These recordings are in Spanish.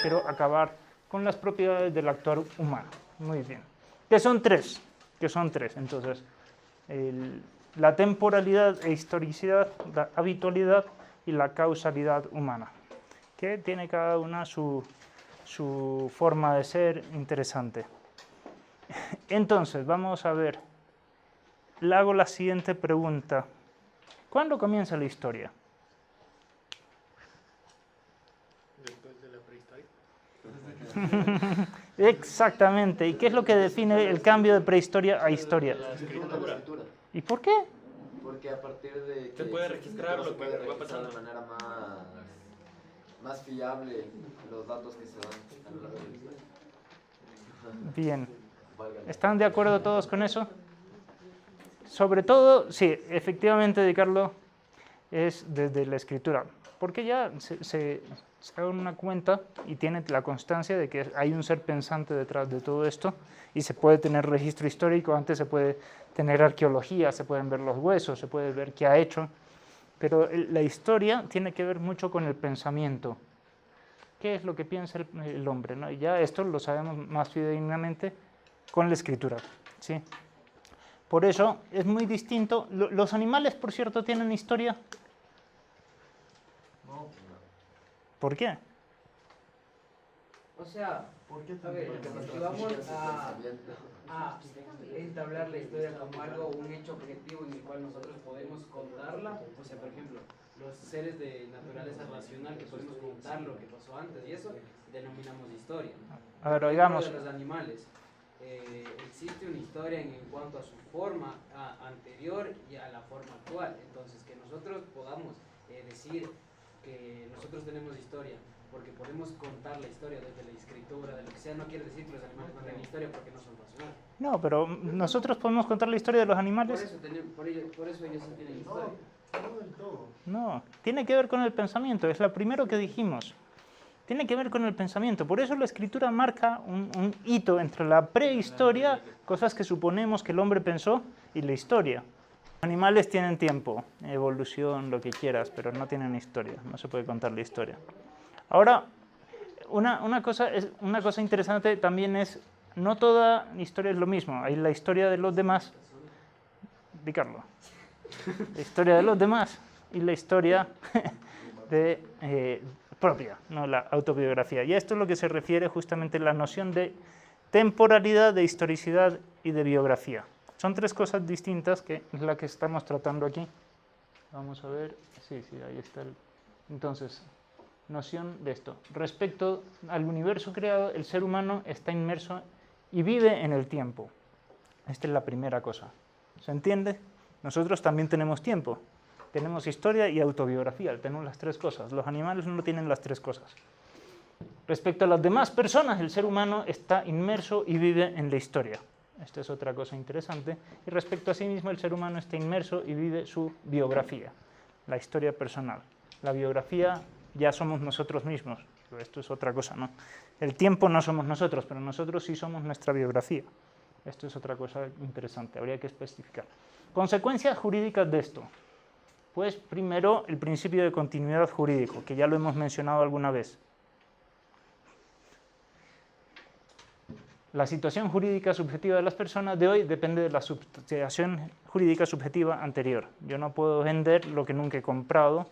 Quiero acabar con las propiedades del actuar humano. Muy bien. Que son tres. Entonces, la temporalidad e historicidad, la habitualidad y la causalidad humana, que tiene cada una su forma de ser interesante. Entonces, vamos a ver. Le hago la siguiente pregunta. ¿Cuándo comienza la historia? Después de la prehistoria. Exactamente. ¿Y qué es lo que define el cambio de prehistoria a historia? La escritura. ¿Y por qué? Porque a partir de que Se puede existe registrar escritura, lo se puede que va registrar de pasando. manera más fiable los datos que se dan a lo largo de la historia. Bien. Valga la- ¿Están de acuerdo todos con eso? Sobre todo, sí, efectivamente, de Carlos, es desde la escritura. Porque ya se da una cuenta y tiene la constancia de que hay un ser pensante detrás de todo esto y se puede tener registro histórico, antes se puede tener arqueología, se pueden ver los huesos, se puede ver qué ha hecho, pero la historia tiene que ver mucho con el pensamiento. ¿Qué es lo que piensa el hombre? ¿No? Y ya esto lo sabemos más fidedignamente con la escritura. ¿Sí? Por eso es muy distinto. Los animales, por cierto, tienen historia. No. ¿Por qué? O sea, ¿Por qué a ver, Porque si nuestra vamos física es el a pensamiento. entablar la historia como algo, un hecho objetivo en el cual nosotros podemos contarla, o sea, por ejemplo, los seres de naturaleza racional que podemos contar lo que pasó antes y eso denominamos historia. A ver, Dentro oigamos. de los animales existe una historia en cuanto a su forma anterior y a la forma actual, entonces que nosotros podamos decir que nosotros tenemos historia porque podemos contar la historia desde la escritura, de lo que sea, no quiere decir que los animales no tengan historia porque no son racionales. No, pero nosotros podemos contar la historia de los Por animales. eso, por eso ellos sí tienen historia. No del todo. No, tiene que ver con el pensamiento, es lo primero que dijimos. Tiene que ver con el pensamiento, por eso la escritura marca un hito entre la prehistoria, cosas que suponemos que el hombre pensó, y la historia. Los animales tienen tiempo, evolución, lo que quieras, pero no tienen historia, no se puede contar la historia. Ahora, una cosa interesante también es, no toda historia es lo mismo, hay la historia de los demás, Ricardo, la historia de los demás y la historia propia, no la autobiografía. Y a esto es lo que se refiere justamente la noción de temporalidad, de historicidad y de biografía. Son tres cosas distintas que es la que estamos tratando aquí. Vamos a ver, sí, ahí está. Entonces, noción de esto. Respecto al universo creado, el ser humano está inmerso y vive en el tiempo. Esta es la primera cosa. ¿Se entiende? Nosotros también tenemos tiempo. Tenemos historia y autobiografía, tenemos las tres cosas. Los animales no tienen las tres cosas. Respecto a las demás personas, el ser humano está inmerso y vive en la historia. Esta es otra cosa interesante. Y respecto a sí mismo, el ser humano está inmerso y vive su biografía, la historia personal. La biografía ya somos nosotros mismos, pero esto es otra cosa, ¿no? El tiempo no somos nosotros, pero nosotros sí somos nuestra biografía. Esto es otra cosa interesante, habría que especificar. Consecuencias jurídicas de esto. Pues primero el principio de continuidad jurídico, que ya lo hemos mencionado alguna vez. La situación jurídica subjetiva de las personas de hoy depende de la situación jurídica subjetiva anterior. Yo no puedo vender lo que nunca he comprado,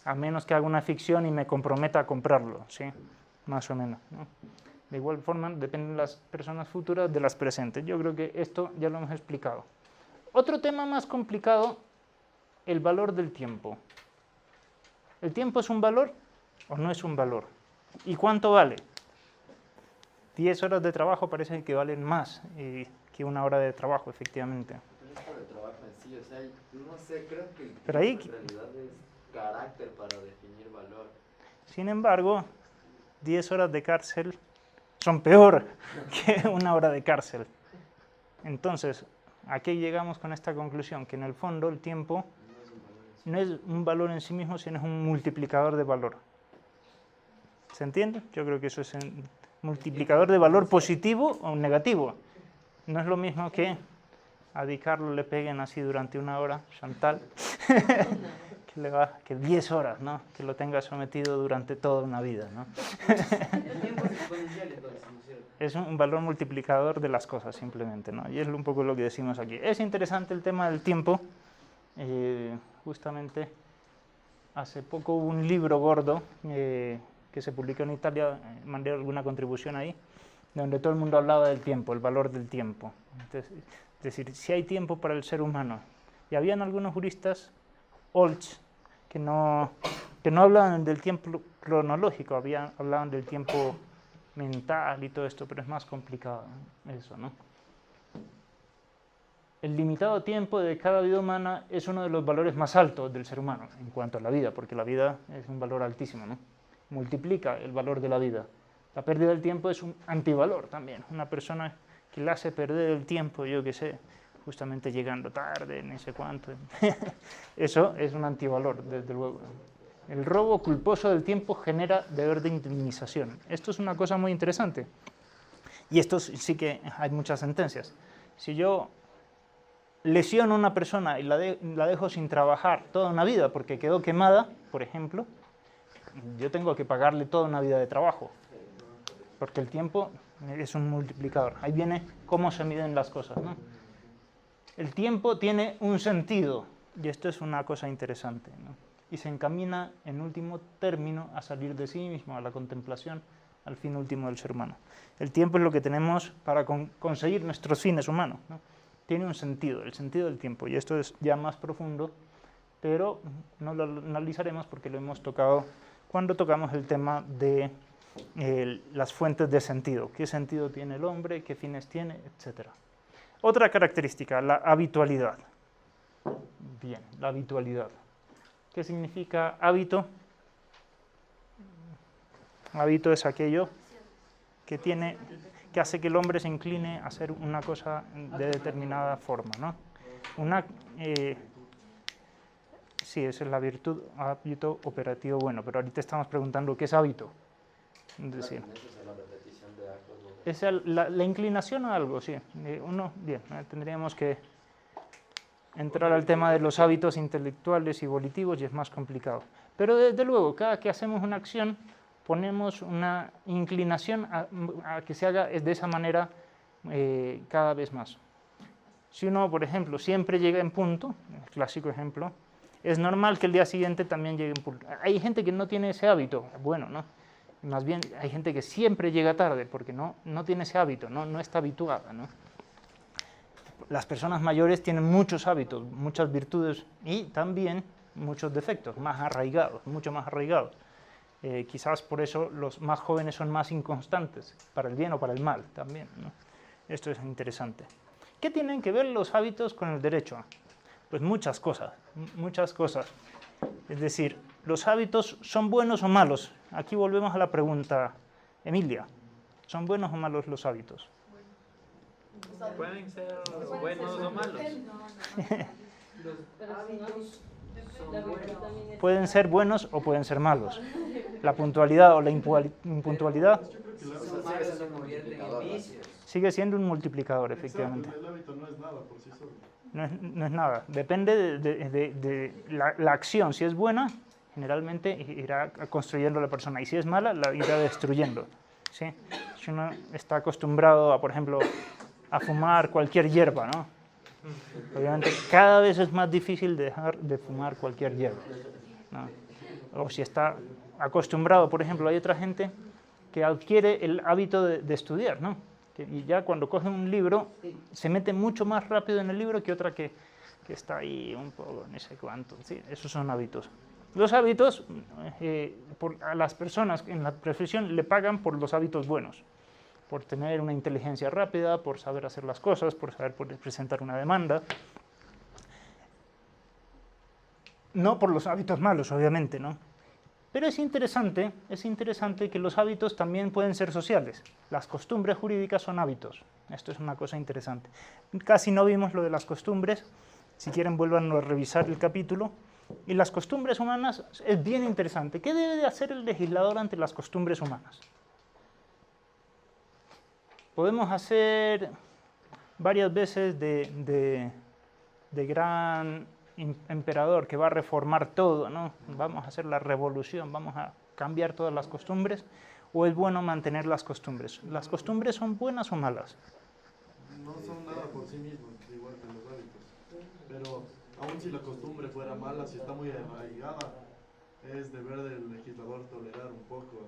a menos que haga una ficción y me comprometa a comprarlo, ¿sí? Más o menos, ¿no? De igual forma, dependen las personas futuras de las presentes. Yo creo que esto ya lo hemos explicado. Otro tema más complicado, el valor del tiempo. ¿El tiempo es un valor o no es un valor? ¿Y cuánto vale? 10 horas de trabajo parece que valen más que una hora de trabajo, efectivamente. Pero esto de trabajo en sí, o sea, no sé, creo que el Pero ahí- tiempo en realidad es carácter para definir valor. Sin embargo, 10 horas de cárcel son peor que una hora de cárcel. Entonces, ¿a qué llegamos con esta conclusión? Que en el fondo el tiempo No es un valor en sí. no es un valor en sí mismo, sino es un multiplicador de valor. ¿Se entiende? Yo creo que eso es un multiplicador de valor positivo o negativo. No es lo mismo que a Di Carlo le peguen así durante 1 hora, Chantal, que 10 horas, ¿no? Que lo tenga sometido durante toda una vida, ¿no? El tiempo es exponencial, entonces, ¿no es cierto? Es un valor multiplicador de las cosas, simplemente, ¿no? Y es un poco lo que decimos aquí. Es interesante el tema del tiempo. Justamente hace poco hubo un libro gordo que se publicó en Italia, mandé alguna contribución ahí, donde todo el mundo hablaba del tiempo, el valor del tiempo. Entonces, es decir, si hay tiempo para el ser humano. Y habían algunos juristas, Olds, que no hablaban del tiempo cronológico, hablaban del tiempo mental y todo esto, pero es más complicado eso, ¿no? El limitado tiempo de cada vida humana es uno de los valores más altos del ser humano en cuanto a la vida, porque la vida es un valor altísimo, ¿no? Multiplica el valor de la vida. La pérdida del tiempo es un antivalor también. Una persona que le hace perder el tiempo, yo qué sé, justamente llegando tarde, no sé cuánto, eso es un antivalor, desde luego. El robo culposo del tiempo genera deber de indemnización. Esto es una cosa muy interesante. Y esto sí que hay muchas sentencias. Si yo lesiono a una persona y la dejo sin trabajar toda una vida porque quedó quemada, por ejemplo, yo tengo que pagarle toda una vida de trabajo. Porque el tiempo es un multiplicador. Ahí viene cómo se miden las cosas, ¿no? El tiempo tiene un sentido, y esto es una cosa interesante, ¿no? Y se encamina en último término a salir de sí mismo, a la contemplación, al fin último del ser humano. El tiempo es lo que tenemos para conseguir nuestros fines humanos, ¿no? Tiene un sentido, el sentido del tiempo, y esto es ya más profundo, pero no lo analizaremos porque lo hemos tocado cuando tocamos el tema de las fuentes de sentido. ¿Qué sentido tiene el hombre? ¿Qué fines tiene? Etcétera. Otra característica, la habitualidad. Bien, la habitualidad. ¿Qué significa hábito? Hábito es aquello que hace que el hombre se incline a hacer una cosa de determinada forma, ¿no? Sí, esa es la virtud, hábito operativo bueno, pero ahorita estamos preguntando qué es hábito. Es decir, es la inclinación a algo, sí. Tendríamos que entrar al tema de los hábitos intelectuales y volitivos y es más complicado. Pero desde luego, cada que hacemos una acción, ponemos una inclinación a que se haga de esa manera cada vez más. Si uno, por ejemplo, siempre llega en punto, el clásico ejemplo, es normal que el día siguiente también llegue en punto. Hay gente que no tiene ese hábito, bueno, ¿no? Más bien hay gente que siempre llega tarde porque no tiene ese hábito, no está habituada, ¿no? Las personas mayores tienen muchos hábitos, muchas virtudes y también muchos defectos, más arraigados, mucho más arraigados. Quizás por eso los más jóvenes son más inconstantes, para el bien o para el mal también, ¿no? Esto es interesante. ¿Qué tienen que ver los hábitos con el derecho? Pues muchas cosas, muchas cosas. Es decir, ¿los hábitos son buenos o malos? Aquí volvemos a la pregunta, Emilia. ¿Son buenos o malos los hábitos? Pueden ser buenos o malos. Los hábitos son buenos. Pueden ser buenos o pueden ser malos. La puntualidad o la impuntualidad Esos malos se convierten en vicios. sigue siendo un multiplicador, efectivamente. El hábito no es nada por sí solo. No es nada. Depende de la acción. Si es buena, generalmente irá construyendo a la persona. Y si es mala, la irá destruyendo, ¿sí? Si uno está acostumbrado a, por ejemplo, a fumar cualquier hierba, ¿no? Obviamente cada vez es más difícil dejar de fumar cualquier hierba, ¿no? O si está acostumbrado, por ejemplo, hay otra gente que adquiere el hábito de estudiar, ¿no? Y ya cuando coge un libro se mete mucho más rápido en el libro que otra que está ahí un poco, no sé cuánto. Sí, esos son hábitos. Los hábitos, a las personas en la profesión le pagan por los hábitos buenos, por tener una inteligencia rápida, por saber hacer las cosas, por saber presentar una demanda. No por los hábitos malos, obviamente, ¿no? Pero es interesante que los hábitos también pueden ser sociales. Las costumbres jurídicas son hábitos. Esto es una cosa interesante. Casi no vimos lo de las costumbres. Si quieren, vuelvan a revisar el capítulo. Y las costumbres humanas es bien interesante. ¿Qué debe de hacer el legislador ante las costumbres humanas? Podemos hacer varias veces de gran emperador que va a reformar todo, ¿no? Vamos a hacer la revolución, vamos a cambiar todas las costumbres, o es bueno mantener las costumbres? ¿Las costumbres son buenas o malas? No son nada por sí mismos, igual que los hábitos. Pero aun si la costumbre fuera mala, si está muy arraigada, es deber del legislador tolerar un poco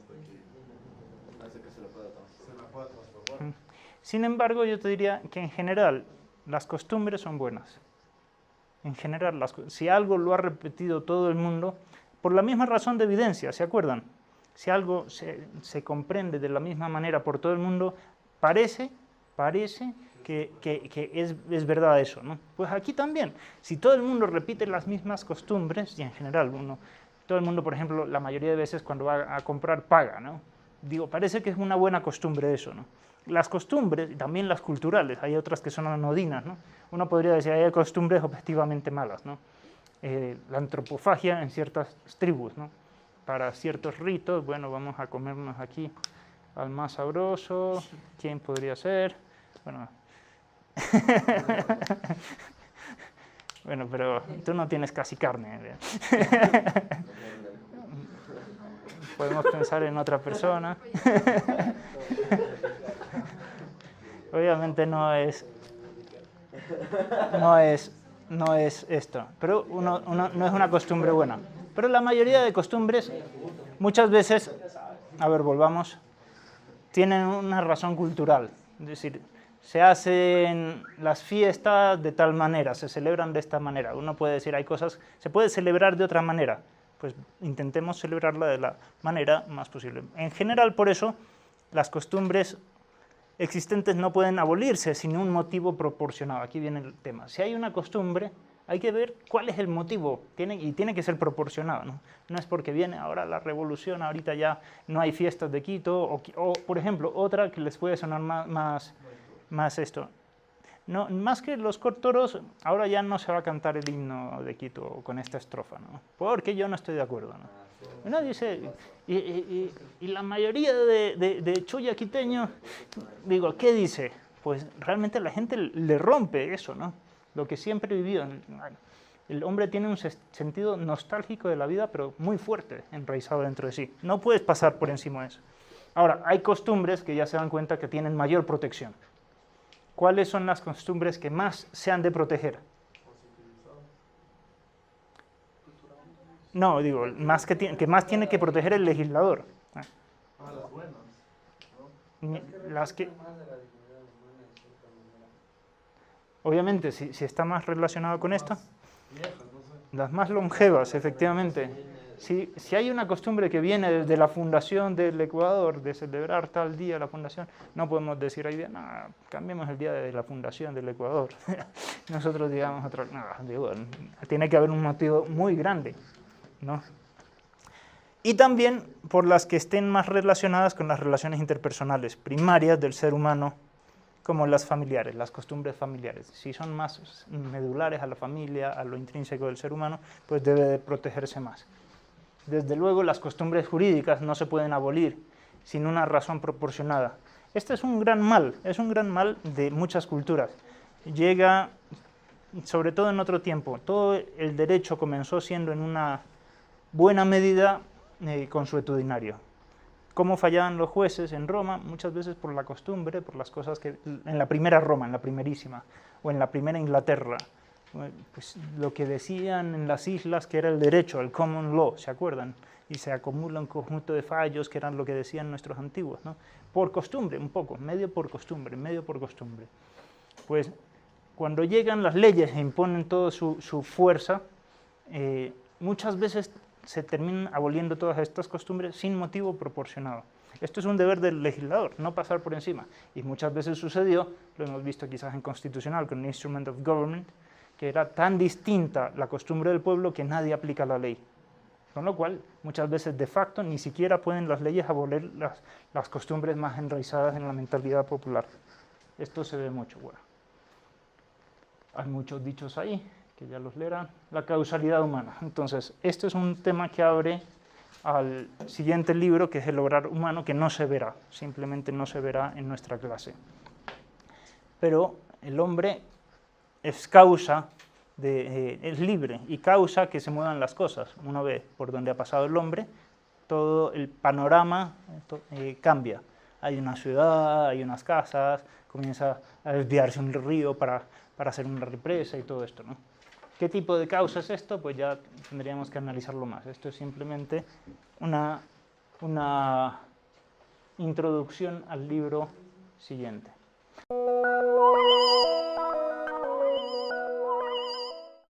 hasta que se la pueda transformar. Sin embargo, yo te diría que en general las costumbres son buenas. En general, si algo lo ha repetido todo el mundo, por la misma razón de evidencia, ¿se acuerdan? Si algo se comprende de la misma manera por todo el mundo, parece que es verdad eso, ¿no? Pues aquí también, si todo el mundo repite las mismas costumbres, y en general todo el mundo, por ejemplo, la mayoría de veces cuando va a comprar paga, ¿no? Digo, parece que es una buena costumbre eso, ¿no? Las costumbres, y también las culturales, hay otras que son anodinas, ¿no? Uno podría decir, hay costumbres objetivamente malas, ¿no? La antropofagia en ciertas tribus, ¿no? Para ciertos ritos, bueno, vamos a comernos aquí al más sabroso, ¿quién podría ser? Bueno, bueno, pero tú no tienes casi carne. Podemos pensar en otra persona. Obviamente no es esto, pero no es una costumbre buena. Pero la mayoría de costumbres, muchas veces, a ver, volvamos, tienen una razón cultural. Es decir, se hacen las fiestas de tal manera, se celebran de esta manera. Uno puede decir, hay cosas, se puede celebrar de otra manera. Pues intentemos celebrarla de la manera más posible. En general, por eso, las costumbres existentes no pueden abolirse sin un motivo proporcionado. Aquí viene el tema. Si hay una costumbre, hay que ver cuál es el motivo, y tiene que ser proporcionado, ¿no? No es porque viene ahora la revolución, ahorita ya no hay fiestas de Quito, o por ejemplo, otra que les puede sonar más esto. No, más que los cortoros, ahora ya no se va a cantar el himno de Quito con esta estrofa, ¿no? Porque yo no estoy de acuerdo, ¿no? Uno dice, y la mayoría de choya quiteños, digo, ¿qué dice? Pues realmente la gente le rompe eso, ¿no? Lo que siempre vivió. El hombre tiene un sentido nostálgico de la vida, pero muy fuerte, enraizado dentro de sí. No puedes pasar por encima de eso. Ahora, hay costumbres que ya se dan cuenta que tienen mayor protección. ¿Cuáles son las costumbres que más se han de proteger? No, digo, que más tiene que proteger el legislador. Las buenas, ¿no? Las que... Obviamente, si está más relacionado con esto, Viejas, no sé. las más longevas, efectivamente. Si hay una costumbre que viene desde la fundación del Ecuador, de celebrar tal día la fundación, no podemos decir hoy día, no, cambiemos el día de la fundación del Ecuador. Nosotros digamos otra, no, digo, tiene que haber un motivo muy grande, ¿no? Y también por las que estén más relacionadas con las relaciones interpersonales primarias del ser humano, como las familiares, las costumbres familiares. Si son más medulares a la familia, a lo intrínseco del ser humano, pues debe de protegerse más. Desde luego, las costumbres jurídicas no se pueden abolir sin una razón proporcionada. Este es un gran mal de muchas culturas. Llega, sobre todo en otro tiempo, todo el derecho comenzó siendo en una buena medida consuetudinario. ¿Cómo fallaban los jueces en Roma? Muchas veces por la costumbre, por las cosas que en la primera Roma, en la primerísima, o en la primera Inglaterra, pues lo que decían en las islas que era el derecho, el common law, ¿se acuerdan? Y se acumula un conjunto de fallos que eran lo que decían nuestros antiguos, ¿no? Por costumbre, un poco, medio por costumbre. Pues cuando llegan las leyes e imponen toda su fuerza, muchas veces se terminan aboliendo todas estas costumbres sin motivo proporcionado. Esto es un deber del legislador, no pasar por encima. Y muchas veces sucedió, lo hemos visto quizás en Constitucional, con el Instrument of Government, que era tan distinta la costumbre del pueblo que nadie aplica la ley. Con lo cual, muchas veces de facto ni siquiera pueden las leyes abolir las costumbres más enraizadas en la mentalidad popular. Esto se ve mucho. Bueno, hay muchos dichos ahí, que ya los leerán. La causalidad humana. Entonces, este es un tema que abre al siguiente libro, que es El obrar humano, que no se verá, simplemente no se verá en nuestra clase. Pero el hombre es causa, es libre y causa que se muevan las cosas. Uno ve por donde ha pasado el hombre, todo el panorama cambia. Hay una ciudad, hay unas casas, comienza a desviarse un río para hacer una represa y todo esto, ¿no? ¿Qué tipo de causa es esto? Pues ya tendríamos que analizarlo más. Esto es simplemente una introducción al libro siguiente.